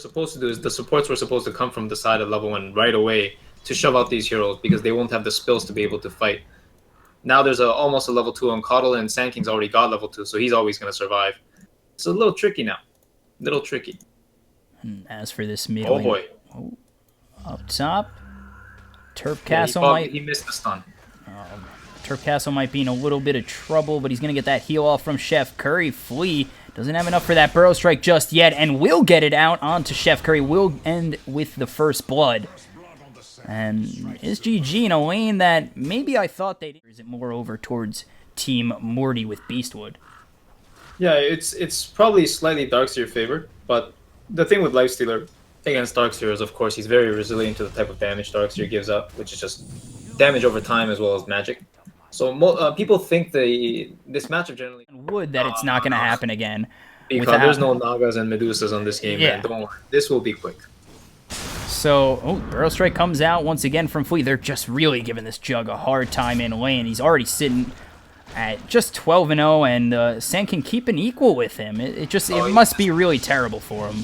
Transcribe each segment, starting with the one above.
supposed to do is the supports were supposed to come from the side of level 1 right away to shove out these heroes because they won't have the spills to be able to fight. Now there's almost a level 2 on Coddle, and Sand King's already got level 2, so he's always going to survive. It's a little tricky now. Little tricky. And as for this mid Oh lane, boy. Up top, Turp Yeah, Castle he missed the stun. Turp Castle might be in a little bit of trouble, but he's going to get that heal off from Chef Curry. Flea doesn't have enough for that Burrow Strike just yet, and will get it out onto Chef Curry. Will end with the first blood. And is GG in a lane that maybe I thought they'd... Or is it more over towards Team Morty with Beastwood? Yeah, it's probably slightly Darkseer favored, but the thing with Lifestealer against Darkseer is, of course, he's very resilient to the type of damage Darkseer gives up, which is just damage over time as well as magic. So people think this matchup generally... Would that it's not going to happen again. Because there's no Nagas and Medusas on this game, man. Don't worry. This will be quick. So, Burrow Strike comes out once again from Flea. They're just really giving this Jug a hard time in lane. He's already sitting at just 12-0, and Sand can keep an equal with him. It must be really terrible for him.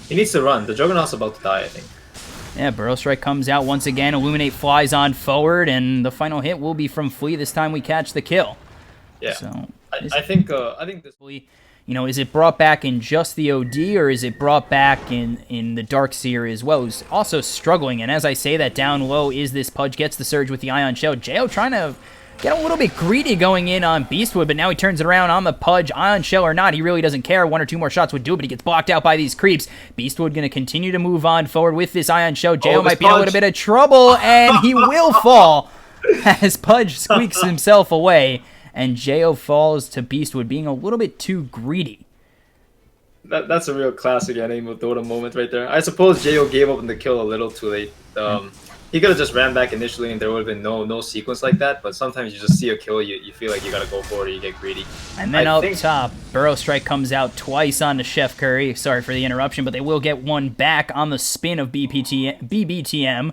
He needs to run. The Juggernaut's about to die, I think. Yeah, Burrow Strike comes out once again. Illuminate flies on forward, and the final hit will be from Flea. This time we catch the kill. Yeah. So I think this... You know, is it brought back in just the OD, or is it brought back in the Darkseer as well, who's also struggling? And as I say that, down low is this Pudge, gets the Surge with the Ion Shell. Jeyo trying to get a little bit greedy going in on Beastwood, but now he turns it around on the Pudge. Ion Shell or not, he really doesn't care. 1 or 2 more shots would do, but he gets blocked out by these creeps. Beastwood going to continue to move on forward with this Ion Shell. Jeyo might be in a little bit of trouble, and he will fall as Pudge squeaks himself away. And Jeyo falls to Beastwood, being a little bit too greedy. That's a real classic Anime Dota moment right there. I suppose Jeyo gave up on the kill a little too late. He could have just ran back initially and there would have been no sequence like that, but sometimes you just see a kill, you feel like you gotta go for it or you get greedy. And then up top, Burrow Strike comes out twice onto Chef Curry. Sorry for the interruption, but they will get one back on the spin of BBTM.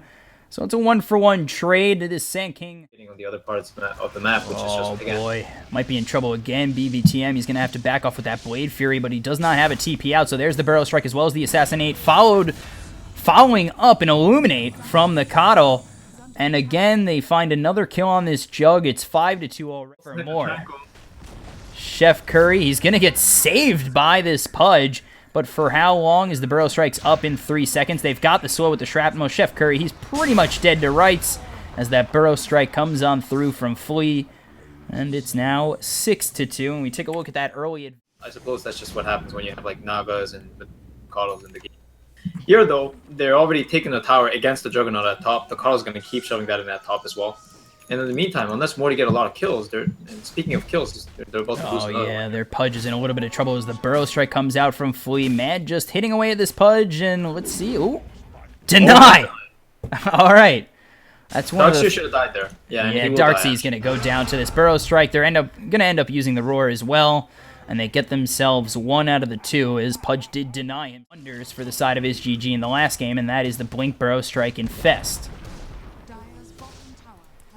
So it's a 1-for-1 trade to this Sand King. On the other parts of the map, which is just, again... Oh boy, might be in trouble again. BBTM, he's going to have to back off with that Blade Fury, but he does not have a TP out, so there's the Burrow Strike as well as the Assassinate, following up an Illuminate from the Coddle. And again, they find another kill on this Jug. It's 5-2 already for more. Chef Curry, he's going to get saved by this Pudge. But for how long is the Burrow Strike's up in 3 seconds? They've got the slow with the Shrapnel. Chef Curry, he's pretty much dead to rights as that Burrow Strike comes on through from Flea. And it's now 6-2. And we take a look at that early... I suppose that's just what happens when you have like Nagas and Coddles in the game. Here, though, they're already taking the tower against the Juggernaut at top. The Coddle's going to keep shoving that in at top as well. And in the meantime, unless Morty get a lot of kills, and speaking of kills, they're about to boost another one. Their Pudge is in a little bit of trouble as the Burrow Strike comes out from Flea. Mad just hitting away at this Pudge, and let's see. Ooh. Deny! All right. That's one Darkseer should have died there. Yeah, Darkseer's going to go down to this Burrow Strike. They're going to end up using the Roar as well, and they get themselves 1 out of the 2 as Pudge did deny him. Wonders for the side of his GG in the last game, and that is the Blink Burrow Strike Infest.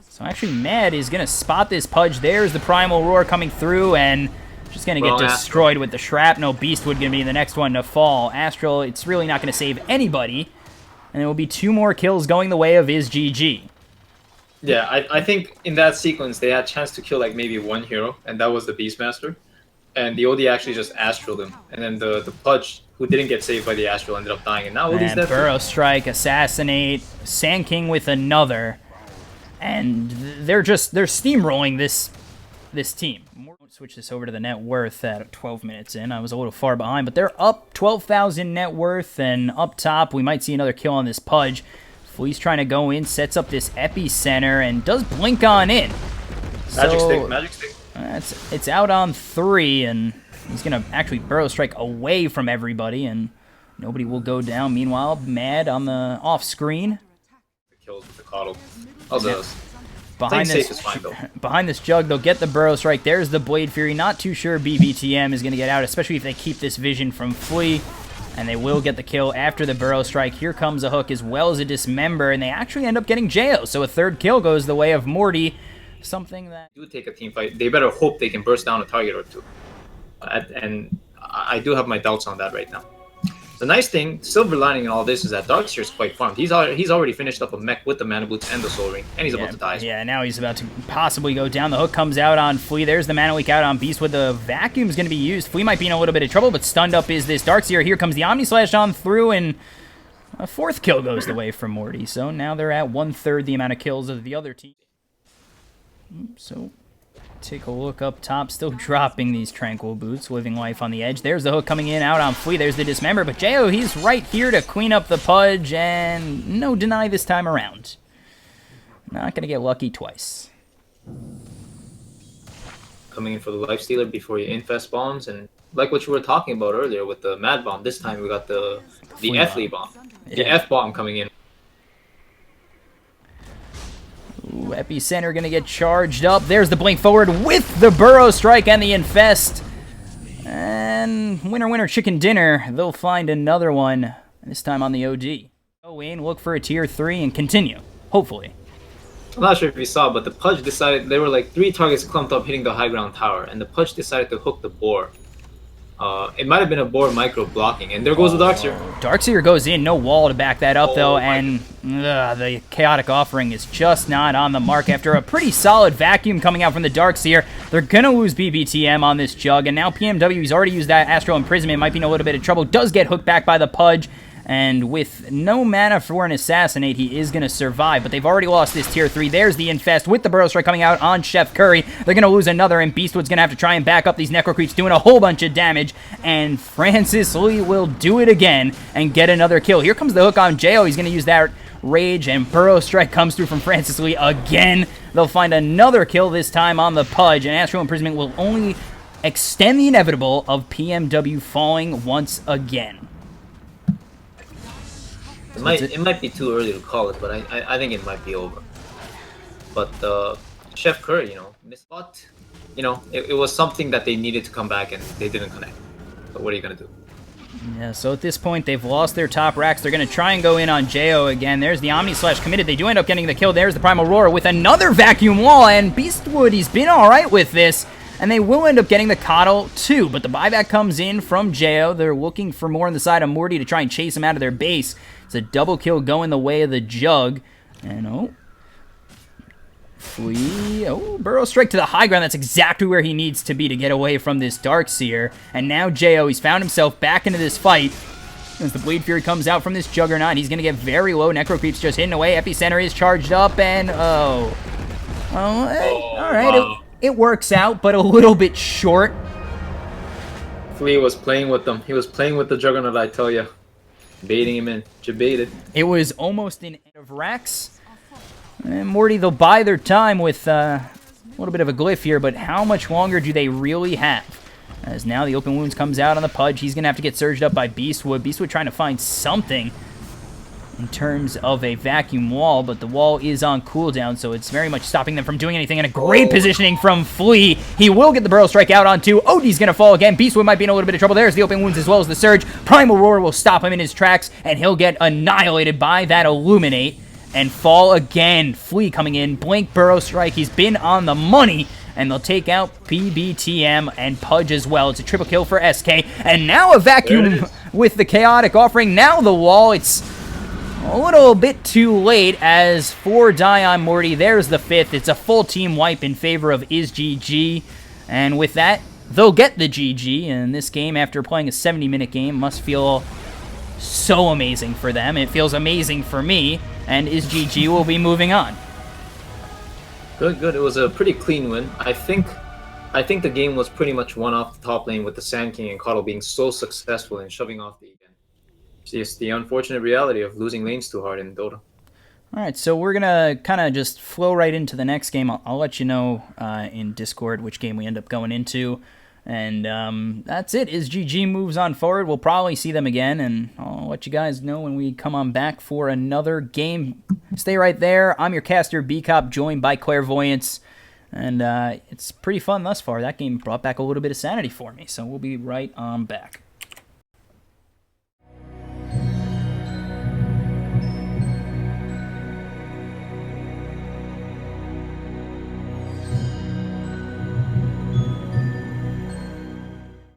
So actually, Mad is going to spot this Pudge. There's the Primal Roar coming through, and just going to get destroyed with the Shrapnel. Beastwood going to be the next one to fall. Astral, it's really not going to save anybody. And there will be 2 more kills going the way of his GG. Yeah, I think in that sequence, they had a chance to kill like maybe 1 hero, and that was the Beastmaster. And the OD actually just Astraled him. And then the Pudge, who didn't get saved by the Astral, ended up dying. And now OD's dead. Burrow Strike, Assassinate, Sand King with another. And they're steamrolling this team. Switch this over to the net worth at 12 minutes in. I was a little far behind, but they're up 12,000 net worth, and up top we might see another kill on this Pudge. Flea's trying to go in, sets up this Epicenter, and does blink on in. Magic stick. It's out on 3, and he's gonna actually Burrow Strike away from everybody, and nobody will go down. Meanwhile, Mad on the off screen. Kills with the Coddle. How's those? Behind this Jug, they'll get the Burrow Strike. There's the Blade Fury. Not too sure BBTM is going to get out, especially if they keep this vision from Flea. And they will get the kill after the Burrow Strike. Here comes a hook as well as a Dismember, and they actually end up getting Jeyo. So a 3rd kill goes the way of Morty. Something that... do take a team fight. They better hope they can burst down a target or 2. And I do have my doubts on that right now. The nice thing, silver lining in all this is that Darkseer is quite farmed. He's already finished up a mech with the Mana Boots and the Soul Ring, and he's about to die. Yeah, now he's about to possibly go down. The hook comes out on Flea. There's the Mana Leak out on Beast with the Vacuum's going to be used. Flea might be in a little bit of trouble, but stunned up is this Darkseer. Here comes the Omni Slash on through, and a 4th kill goes the way from Morty. So now they're at 1/3 the amount of kills of the other team. So take a look up top, still dropping these Tranquil Boots, living life on the edge. There's the hook coming in out on Flea. There's the Dismember, but Jeyo, he's right here to clean up the Pudge, and no deny this time around. Not going to get lucky twice. Coming in for the Lifestealer before you infest bombs, and like what you were talking about earlier with the Mad Bomb, this time we got the F-Lee Bomb. The F-Bomb coming in. Ooh, Epicenter going to get charged up. There's the Blink Forward with the Burrow Strike and the Infest. And winner, winner, chicken dinner. They'll find another one, this time on the OD. Go in, look for a tier 3, and continue, hopefully. I'm not sure if you saw, but the Pudge decided, there were like 3 targets clumped up hitting the high ground tower, and the Pudge decided to hook the Boar. It might have been a Boar micro blocking, and there goes the Darkseer. Darkseer goes in, no wall to back that up though, and the Chaotic Offering is just not on the mark after a pretty solid vacuum coming out from the Darkseer. They're gonna lose BBTM on this Jug, and now PMW, he's already used that Astral Imprisonment, might be in a little bit of trouble, does get hooked back by the Pudge, and with no mana for an Assassinate, he is going to survive, but they've already lost this tier 3. There's the Infest with the Burrow Strike coming out on Chef Curry. They're going to lose another, and Beastwood's going to have to try and back up these Necro Creeps, doing a whole bunch of damage, and Francis Lee will do it again and get another kill. Here comes the hook on Jeyo. He's going to use that Rage, and Burrow Strike comes through from Francis Lee again. They'll find another kill this time on the Pudge, and Astral Imprisonment will only extend the inevitable of PMW falling once again. It might be too early to call it, but I think it might be over. But Chef Curry, missed. But it was something that they needed to come back, and they didn't connect. So what are you gonna do? Yeah, so at this point, they've lost their top racks. They're going to try and go in on Jeyo again. There's the Omni Slash committed. They do end up getting the kill. There's the Primal Roar with another Vacuum Wall, and Beastwood, he's been alright with this. And they will end up getting the Coddle too, but the buyback comes in from Jeyo. They're looking for more on the side of Morty to try and chase him out of their base. It's a double kill going the way of the Jug. And Flea. Burrow Strike to the high ground. That's exactly where he needs to be to get away from this Darkseer. And now Jeyo, he's found himself back into this fight. As the Bleed Fury comes out from this Juggernaut, he's going to get very low. Necro Creeps just hitting away. Epicenter is charged up, and all right. Wow. It works out, but a little bit short. Flea was playing with them. He was playing with the Juggernaut, I tell you. Baiting him in. Jebaited. It was almost an end of racks. And Morty, they'll buy their time with a little bit of a glyph here, but how much longer do they really have? As now the Open Wounds comes out on the Pudge. He's going to have to get surged up by Beastwood. Beastwood trying to find something in terms of a vacuum wall, but the wall is on cooldown, so it's very much stopping them from doing anything. And a great positioning from Flea. He will get the Burrow Strike out on 2. Odie's going to fall again. Beastwood might be in a little bit of trouble. There's the Open Wounds as well as the Surge. Primal Roar will stop him in his tracks, and he'll get annihilated by that Illuminate and fall again. Flea coming in. Blink Burrow Strike. He's been on the money, and they'll take out PBTM and Pudge as well. It's a triple kill for SK, and now a vacuum with the Chaotic Offering. Now the wall, it's a little bit too late as 4 die on Morty. There's the 5th. It's a full team wipe in favor of GG. And with that, they'll get the GG. And this game, after playing a 70-minute game, must feel so amazing for them. It feels amazing for me. And GG will be moving on. Good, good. It was a pretty clean win. I think the game was pretty much won off the top lane with the Sand King and Coddle being so successful in shoving off the... It's just the unfortunate reality of losing lanes too hard in Dota. Alright, so we're going to kind of just flow right into the next game. I'll let you know in Discord which game we end up going into. And that's it. GG moves on forward. We'll probably see them again, and I'll let you guys know when we come on back for another game. Stay right there. I'm your caster, B-Cop, joined by Clairvoyance. And it's pretty fun thus far. That game brought back a little bit of sanity for me, so we'll be right on back.